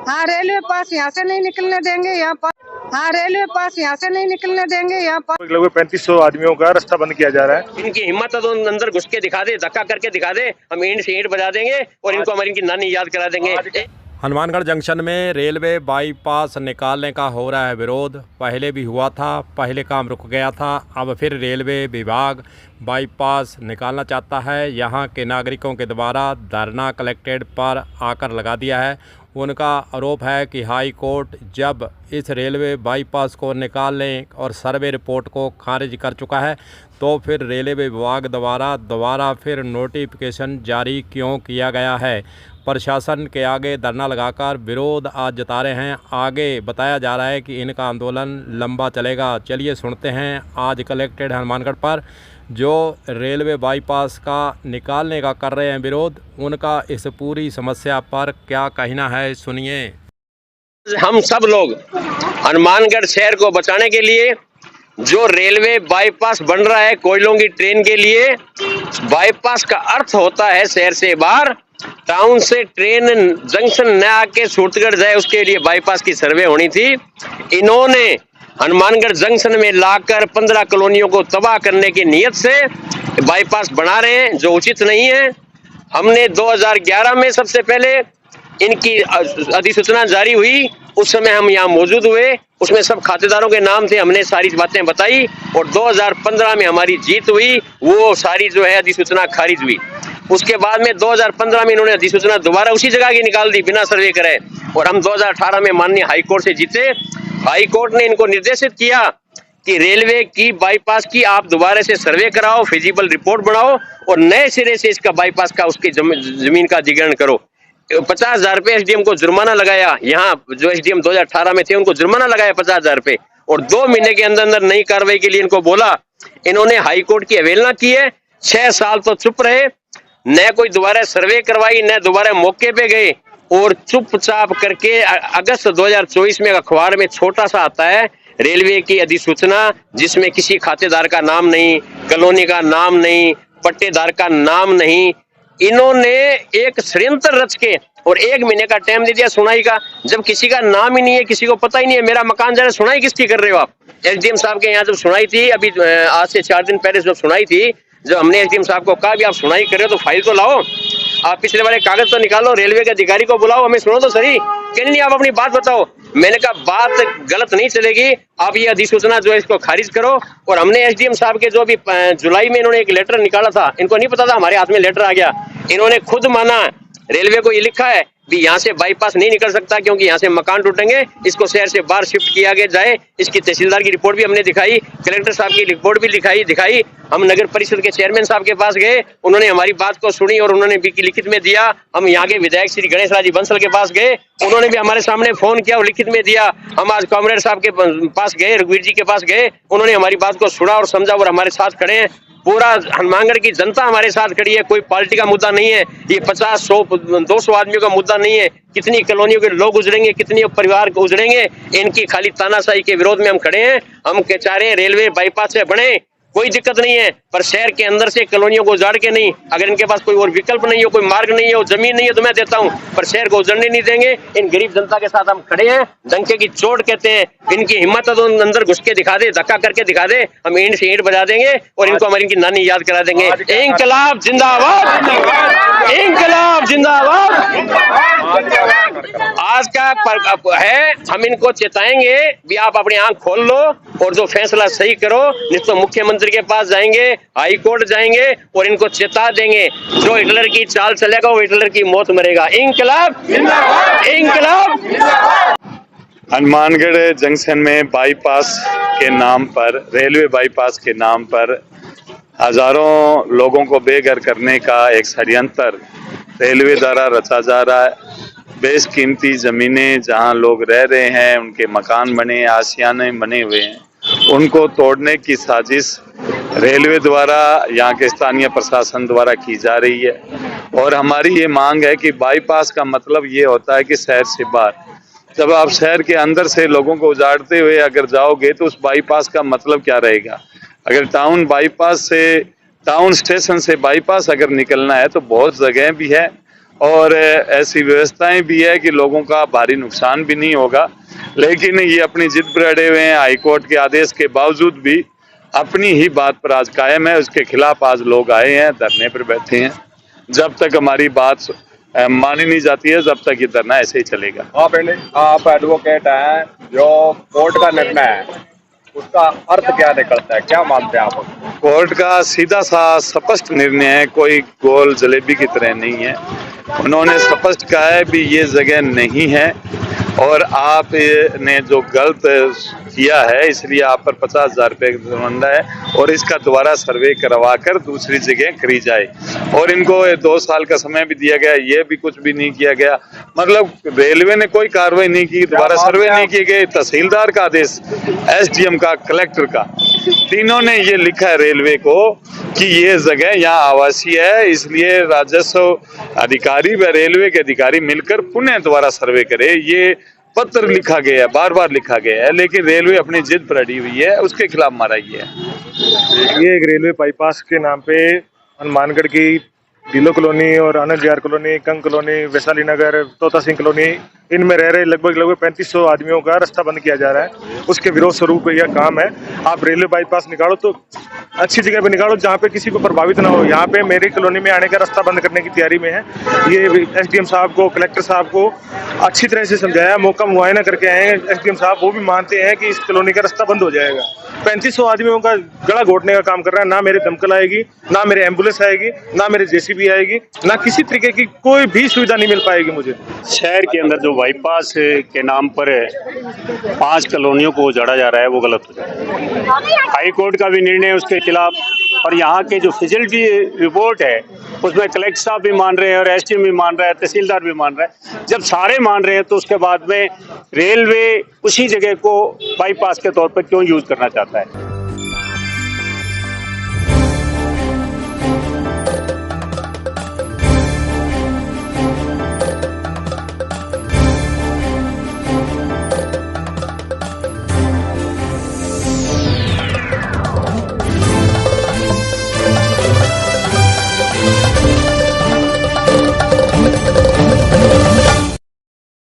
हाँ रेलवे पास यहाँ से नहीं निकलने देंगे यहाँ पर। हाँ रेलवे पास यहाँ से नहीं निकलने देंगे यहाँ पर। लगभग 3500 आदमियों का रास्ता बंद किया जा रहा है। इनकी हिम्मत है तो अंदर घुस के दिखा दे, धक्का करके दिखा दे, हम ईंट से ईंट बजा देंगे और इनको हमारी इनकी नानी याद करा देंगे। हनुमानगढ़ जंक्शन में रेलवे बाईपास निकालने का हो रहा है विरोध। पहले भी हुआ था, पहले काम रुक गया था, अब फिर रेलवे विभाग बाईपास निकालना चाहता है। यहाँ के नागरिकों के द्वारा धरना कलेक्ट्रेट पर आकर लगा दिया है। उनका आरोप है कि हाई कोर्ट जब इस रेलवे बाईपास को निकालने और सर्वे रिपोर्ट को खारिज कर चुका है तो फिर रेलवे विभाग द्वारा दोबारा फिर नोटिफिकेशन जारी क्यों किया गया है। प्रशासन के आगे धरना लगाकर विरोध आज जता रहे हैं। आगे बताया जा रहा है कि इनका आंदोलन लंबा चलेगा। चलिए सुनते हैं आज कलेक्ट्रेट हनुमानगढ़ पर जो रेलवे बाईपास का निकालने का कर रहे हैं विरोध, उनका इस पूरी समस्या पर क्या कहना है, सुनिए। हम सब लोग हनुमानगढ़ शहर को बचाने के लिए जो रेलवे बाईपास बन रहा है कोयलों की ट्रेन के लिए, बाईपास का अर्थ होता है शहर से बाहर टाउन से ट्रेन जंक्शन न आके सूरतगढ़ जाए, उसके लिए बाईपास की सर्वे होनी थी। इन्होंने हनुमानगढ़ जंक्शन में लाकर 15 कॉलोनियों को तबाह करने की नीयत से बाईपास बना रहे हैं, जो उचित नहीं है। हमने 2011 में सबसे पहले इनकी अधिसूचना जारी हुई, उस समय हम यहाँ मौजूद हुए, उसमें सब खातेदारों के नाम थे, हमने सारी बातें बताई और 2015 में हमारी जीत हुई, वो सारी जो है अधिसूचना खारिज हुई। उसके बाद में 2015 में इन्होंने अधिसूचना दोबारा उसी जगह की निकाल दी बिना सर्वे करे और हम 2018 में माननीय हाईकोर्ट से जीते। हाईकोर्ट ने इनको निर्देशित किया कि रेलवे की बाईपास की आप दोबारा से सर्वे कराओ, फिजिबल रिपोर्ट बनाओ और नए सिरे से इसका बाईपास का उसकी जमीन का अधिग्रहण करो। 50,000 रुपये एसडीएम को जुर्माना लगाया, यहाँ जो एसडीएम 2018 में थे उनको जुर्माना लगाया 50,000 रुपये और 2 महीने के अंदर अंदर नई कार्रवाई के लिए इनको बोला। इन्होंने हाईकोर्ट की अवहेलना की है। 6 साल तो चुप रहे, न कोई दोबारा सर्वे करवाई, न दोबारा मौके पे गए और चुपचाप करके अगस्त 2024 में अखबार में छोटा सा आता है रेलवे की अधिसूचना, जिसमें किसी खातेदार का नाम नहीं, कॉलोनी का नाम नहीं, पट्टेदार का नाम नहीं। इन्होंने एक षड्यंत्र रच के और 1 महीने का टाइम दे दिया सुनाई का, जब किसी का नाम ही नहीं है, किसी को पता ही नहीं है मेरा मकान जरा, सुनाई किसकी कर रहे हो आप। एसडीएम साहब के यहाँ जब सुनाई थी, अभी आज से 4 दिन पहले जब सुनाई थी, जब हमने एसडीएम साहब को कहा भी आप सुनाई कर रहे हो तो फाइल तो लाओ, आप पिछले वाले कागज तो निकालो, रेलवे के अधिकारी को बुलाओ, हमें सुनो तो सही। कहने नहीं आप अपनी बात बताओ। मैंने कहा बात गलत नहीं चलेगी, आप ये अधिसूचना जो है इसको खारिज करो। और हमने एसडीएम साहब के जो अभी जुलाई में इन्होंने एक लेटर निकाला था, इनको नहीं पता था हमारे हाथ में लेटर आ गया, इन्होंने खुद माना, रेलवे को ये लिखा है भी यहाँ से बाईपास नहीं निकल सकता क्योंकि यहाँ से मकान टूटेंगे, इसको शहर से बाहर शिफ्ट किया गया जाए। इसकी तहसीलदार की रिपोर्ट भी हमने दिखाई, कलेक्टर साहब की रिपोर्ट भी दिखाई। हम नगर परिषद के चेयरमैन साहब के पास गए, उन्होंने हमारी बात को सुनी और उन्होंने भी लिखित में दिया। हम यहाँ के विधायक श्री गणेश राजी बंसल के पास गए, उन्होंने भी हमारे सामने फोन किया और लिखित में दिया। हम आज कॉमरेड साहब के पास गए, रघुवीर जी के पास गए, उन्होंने हमारी बात को सुना और समझा और हमारे साथ खड़े हैं। पूरा हनुमानगढ़ की जनता हमारे साथ खड़ी है, कोई पार्टी का मुद्दा नहीं है, ये 50, 100, 200 आदमियों का मुद्दा नहीं है। कितनी कॉलोनियों के लोग गुजरेंगे, कितने परिवार गुजरेंगे, इनकी खाली तानाशाही के विरोध में हम खड़े हैं। हम चाह रहे हैं रेलवे बाईपास से बने, कोई दिक्कत नहीं है, पर शहर के अंदर से कॉलोनियों को उजाड़ के नहीं। अगर इनके पास कोई और विकल्प नहीं हो, कोई मार्ग नहीं हो, जमीन नहीं है तो मैं देता हूं, पर शहर को उजड़ने नहीं देंगे। इन गरीब जनता के साथ हम खड़े हैं। डंके की चोट कहते हैं, इनकी हिम्मत है तो अंदर घुस के दिखा दे, धक्का करके दिखा दे, हम ईंट से ईंट बजा देंगे और इनको हमारी इनकी नानी याद करा देंगे। इंकलाब जिंदाबाद, इंकलाब जिंदाबाद। आज का है, हम इनको चेताएंगे भी आप अपनी आंख खोल लो और जो फैसला सही करो, नहीं तो मुख्यमंत्री के पास जाएंगे, हाई कोर्ट जाएंगे और इनको चेता देंगे, जो हिटलर की चाल चलेगा वो हिटलर की मौत मरेगा। इंकलाब, इंकलाब। हनुमानगढ़ जंक्शन में बाईपास के नाम पर, रेलवे बाईपास के नाम पर हजारों लोगों को बेघर करने का एक षड्यंत्र रेलवे द्वारा रचा जा रहा है। बेशकीमती ज़मीनें जहां लोग रह रहे हैं, उनके मकान बने, आशियाने बने हुए हैं, उनको तोड़ने की साजिश रेलवे द्वारा, यहाँ के स्थानीय प्रशासन द्वारा की जा रही है। और हमारी ये मांग है कि बाईपास का मतलब ये होता है कि शहर से बाहर, जब आप शहर के अंदर से लोगों को उजाड़ते हुए अगर जाओगे तो उस बाईपास का मतलब क्या रहेगा। अगर टाउन बाईपास से, टाउन स्टेशन से बाईपास अगर निकलना है तो बहुत जगह भी है और ऐसी व्यवस्थाएं भी है कि लोगों का भारी नुकसान भी नहीं होगा, लेकिन ये अपनी जिद पर अड़े हुए हैं। हाईकोर्ट के आदेश के बावजूद भी अपनी ही बात पर आज कायम है। उसके खिलाफ आज लोग आए हैं, धरने पर बैठे हैं। जब तक हमारी बात मानी नहीं जाती है, जब तक ये धरना ऐसे ही चलेगा। आप एडवोकेट हैं, जो कोर्ट का निर्णय है उसका अर्थ क्या निकलता है, क्या मानते हैं आप? कोर्ट का सीधा सा स्पष्ट निर्णय है, कोई गोल जलेबी की तरह नहीं है। उन्होंने स्पष्ट कहा है भी ये जगह नहीं है और आपने जो गलत किया है इसलिए आप पर 50,000 रुपये का जुर्माना है और इसका दोबारा सर्वे करवा कर दूसरी जगह करी जाए। और इनको 2 साल का समय भी दिया गया, ये भी कुछ भी नहीं किया गया। मतलब रेलवे ने कोई कार्रवाई नहीं की, दोबारा सर्वे नहीं किए गए। तहसीलदार का आदेश, एसडीएम का, कलेक्टर का, तीनों ने ये लिखा है रेलवे को कि ये जगह यहाँ आवासीय है, इसलिए राजस्व अधिकारी व रेलवे के अधिकारी मिलकर पुनः दोबारा सर्वे करे। ये पत्र लिखा गया है, बार बार लिखा गया है, लेकिन रेलवे अपनी जिद पर अड़ी हुई है, उसके खिलाफ मारा ये है। ये एक रेलवे बाईपास के नाम पे हनुमानगढ़ की डीलो कॉलोनी और आनंद विहार कॉलोनी, कंग कॉलोनी, वैशाली नगर, तोता सिंह कॉलोनी, इनमें रह रहे लगभग 3500 आदमियों का रास्ता बंद किया जा रहा है। उसके विरोध स्वरूप यह काम है। आप रेलवे बाईपास निकालो तो अच्छी जगह पे निकालो जहाँ पे किसी को प्रभावित ना हो। यहाँ पे मेरी कॉलोनी में आने का रास्ता बंद करने की तैयारी में है। ये एसडीएम साहब को, कलेक्टर साहब को अच्छी तरह से समझाया, मौका मुआयना करके आए हैं एसडीएम साहब, वो भी मानते हैं कि इस कॉलोनी का रास्ता बंद हो जाएगा। 3500 आदमियों का गला घोटने का काम कर रहा है। ना मेरे दमकल आएगी, ना मेरे एम्बुलेंस आएगी, ना मेरे जेसीबी आएगी, ना किसी तरीके की कोई भी सुविधा नहीं मिल पाएगी मुझे। शहर के अंदर जो बाईपास के नाम पर 5 कॉलोनियों को उजाड़ा जा रहा है वो गलत हो जाता है। हाई कोर्ट का भी निर्णय उसके खिलाफ, और यहाँ के जो फिजिलिटी रिपोर्ट है उसमें कलेक्टर साहब भी मान रहे हैं और एसडीएम भी मान रहा है, तहसीलदार भी मान रहा है। जब सारे मान रहे हैं तो उसके बाद में रेलवे उसी जगह को बाईपास के तौर पर क्यों यूज करना चाहता है?